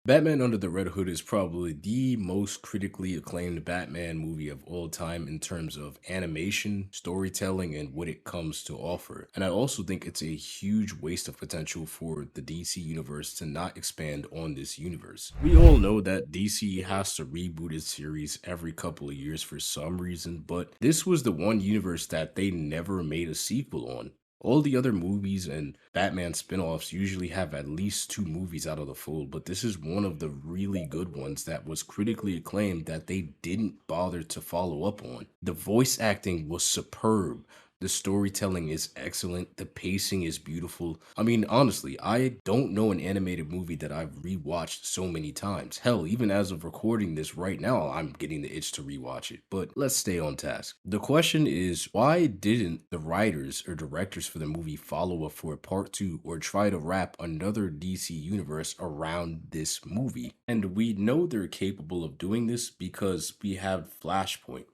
Batman Under the Red Hood is probably the most critically acclaimed Batman movie of all time in terms of animation, storytelling, and what it comes to offer. And I also think it's a huge waste of potential for the DC universe to not expand on this universe. We all know that DC has to reboot its series every couple of years for some reason, but this was the one universe that they never made a sequel on. All the other movies and Batman spin-offs usually have at least two movies out of the fold, but this is one of the really good ones that was critically acclaimed that they didn't bother to follow up on. The voice acting was superb. The storytelling is excellent. The pacing is beautiful. I mean, honestly, I don't know an animated movie that I've rewatched so many times. Hell, even as of recording this right now, I'm getting the itch to rewatch it. But let's stay on task. The question is, why didn't the writers or directors for the movie follow up for a part two or try to wrap another DC universe around this movie? And we know they're capable of doing this because we have Flashpoint.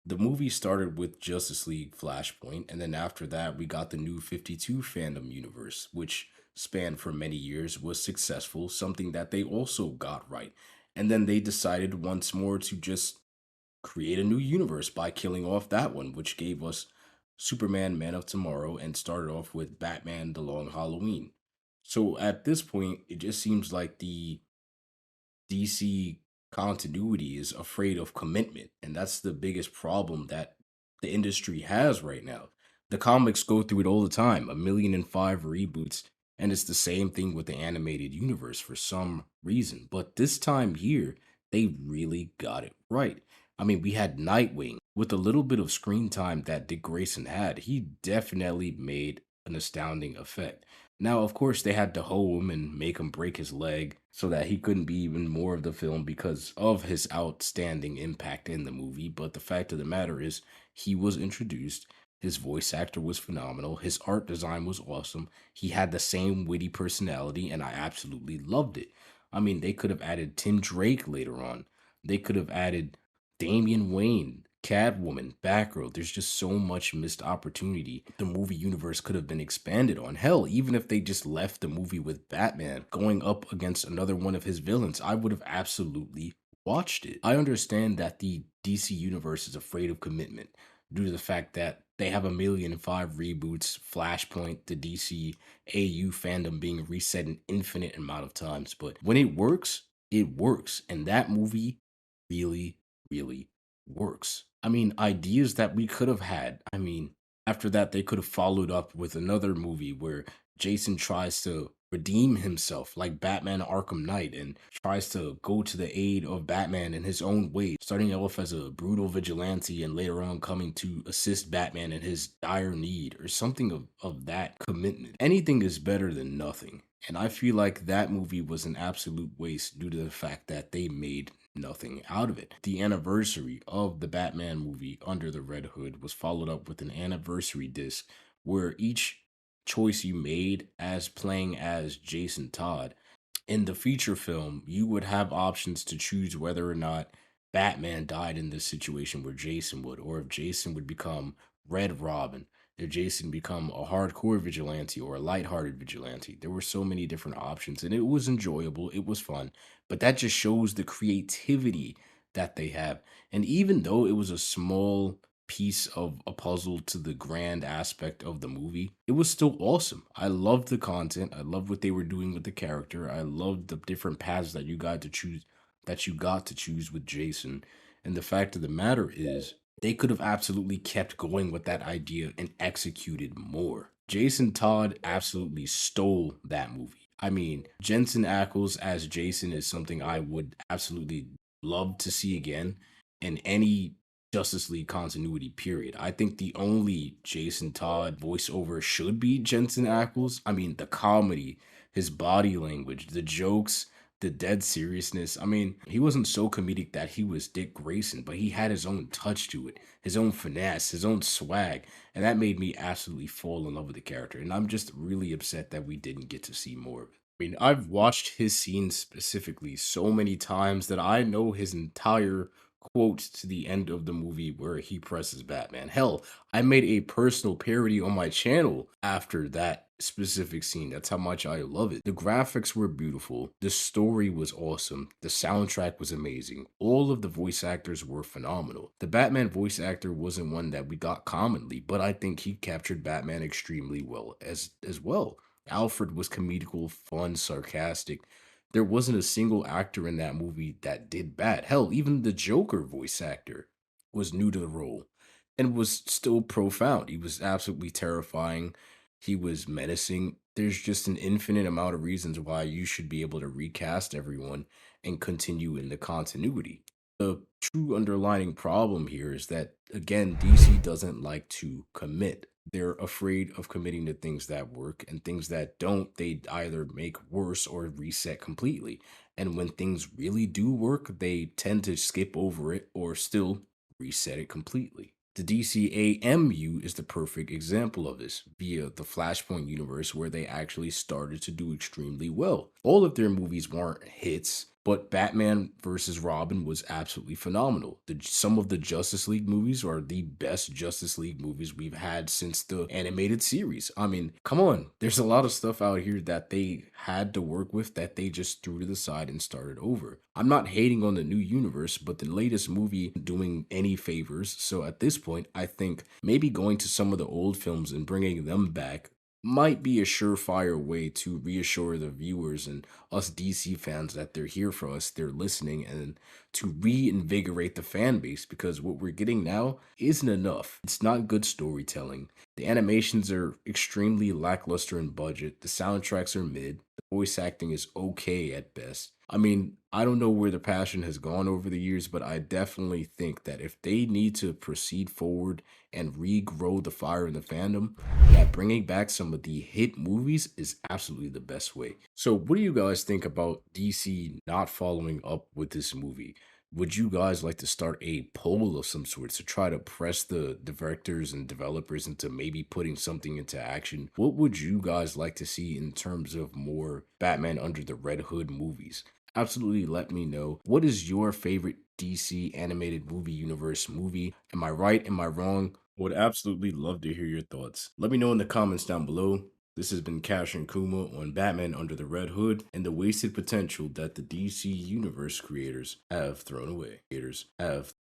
The movie started with Justice League Flashpoint, and then after that, we got the new 52 fandom universe, which spanned for many years, was successful, something that they also got right. And then they decided once more to just create a new universe by killing off that one, which gave us Superman Man of Tomorrow and started off with Batman The Long Halloween. So at this point, it just seems like the DC continuity is afraid of commitment. And that's the biggest problem that the industry has right now. The comics go through it all the time, 1,000,005 reboots, and it's the same thing with the animated universe for some reason. But this time here, they really got it right. I mean, we had Nightwing with a little bit of screen time that Dick Grayson had. He definitely made an astounding effect. Now, of course, they had to hoe him and make him break his leg so that he couldn't be even more of the film because of his outstanding impact in the movie. But the fact of the matter is, he was introduced. His voice actor was phenomenal. His art design was awesome. He had the same witty personality, and I absolutely loved it. I mean, they could have added Tim Drake later on. They could have added Damian Wayne, Catwoman, Batgirl. There's just so much missed opportunity. The movie universe could have been expanded on. Hell, even if they just left the movie with Batman going up against another one of his villains, I would have absolutely watched it. I understand that the DC universe is afraid of commitment due to the fact that they have 1,000,005 reboots, Flashpoint, the DC AU fandom being reset an infinite amount of times. But when it works, it works. And that movie really works. I mean, ideas that we could have had. I mean, after that, they could have followed up with another movie where Jason tries to redeem himself like Batman Arkham Knight and tries to go to the aid of Batman in his own way, starting off as a brutal vigilante and later on coming to assist Batman in his dire need or something of that commitment. Anything is better than nothing. And I feel like that movie was an absolute waste due to the fact that they made nothing out of it. The anniversary of the Batman movie Under the Red Hood was followed up with an anniversary disc where each choice you made as playing as Jason Todd in the feature film, you would have options to choose whether or not Batman died in this situation where Jason would, or if Jason would become Red Robin, if Jason become a hardcore vigilante or a lighthearted vigilante. There were so many different options and it was enjoyable, it was fun, but that just shows the creativity that they have. And even though it was a small piece of a puzzle to the grand aspect of the movie, it was still awesome. I loved the content. I loved what they were doing with the character. I loved the different paths that you got to choose with Jason. And the fact of the matter is, they could have absolutely kept going with that idea and executed more. Jason Todd absolutely stole that movie. I mean, Jensen Ackles as Jason is something I would absolutely love to see again in any Justice League continuity, period. I think the only Jason Todd voiceover should be Jensen Ackles. I mean, the comedy, his body language, the jokes, the dead seriousness. I mean, he wasn't so comedic that he was Dick Grayson, but he had his own touch to it, his own finesse, his own swag, and that made me absolutely fall in love with the character. And I'm just really upset that we didn't get to see more of it. I mean, I've watched his scenes specifically so many times that I know his entire quote to the end of the movie where he presses Batman. Hell, I made a personal parody on my channel after that specific scene. That's how much I love it. The graphics were beautiful. The story was awesome. The soundtrack was amazing. All of the voice actors were phenomenal. The Batman voice actor wasn't one that we got commonly, but I think he captured Batman extremely well as well. Alfred was comedical, fun, sarcastic. There wasn't a single actor in that movie that did bad. Hell, even the Joker voice actor was new to the role and was still profound. He was absolutely terrifying. He was menacing. There's just an infinite amount of reasons why you should be able to recast everyone and continue in the continuity. The true underlying problem here is that, again, DC doesn't like to commit. They're afraid of committing to things that work, and things that don't, they either make worse or reset completely. And when things really do work, they tend to skip over it or still reset it completely. The DCAMU is the perfect example of this via the Flashpoint universe, where they actually started to do extremely well. All of their movies weren't hits, but Batman versus Robin was absolutely phenomenal. Some of the Justice League movies are the best Justice League movies we've had since the animated series. I mean, come on. There's a lot of stuff out here that they had to work with that they just threw to the side and started over. I'm not hating on the new universe, but the latest movie isn't doing any favors. So at this point, I think maybe going to some of the old films and bringing them back might be a surefire way to reassure the viewers and us DC fans that they're here for us, they're listening, and to reinvigorate the fan base, because what we're getting now isn't enough. It's not good storytelling. The animations are extremely lackluster in budget, the soundtracks are mid, the voice acting is okay at best. I mean, I don't know where the passion has gone over the years, but I definitely think that if they need to proceed forward and regrow the fire in the fandom, that bringing back some of the hit movies is absolutely the best way. So, what do you guys think about DC not following up with this movie? Would you guys like to start a poll of some sort to try to press the directors and developers into maybe putting something into action? What would you guys like to see in terms of more Batman Under the Red Hood movies? Absolutely let me know. What is your favorite DC animated movie universe movie? Am I right? Am I wrong? Would absolutely love to hear your thoughts. Let me know in the comments down below. This has been Casshern Kuma on Batman Under the Red Hood and the wasted potential that the DC Universe creators have thrown away. Creators have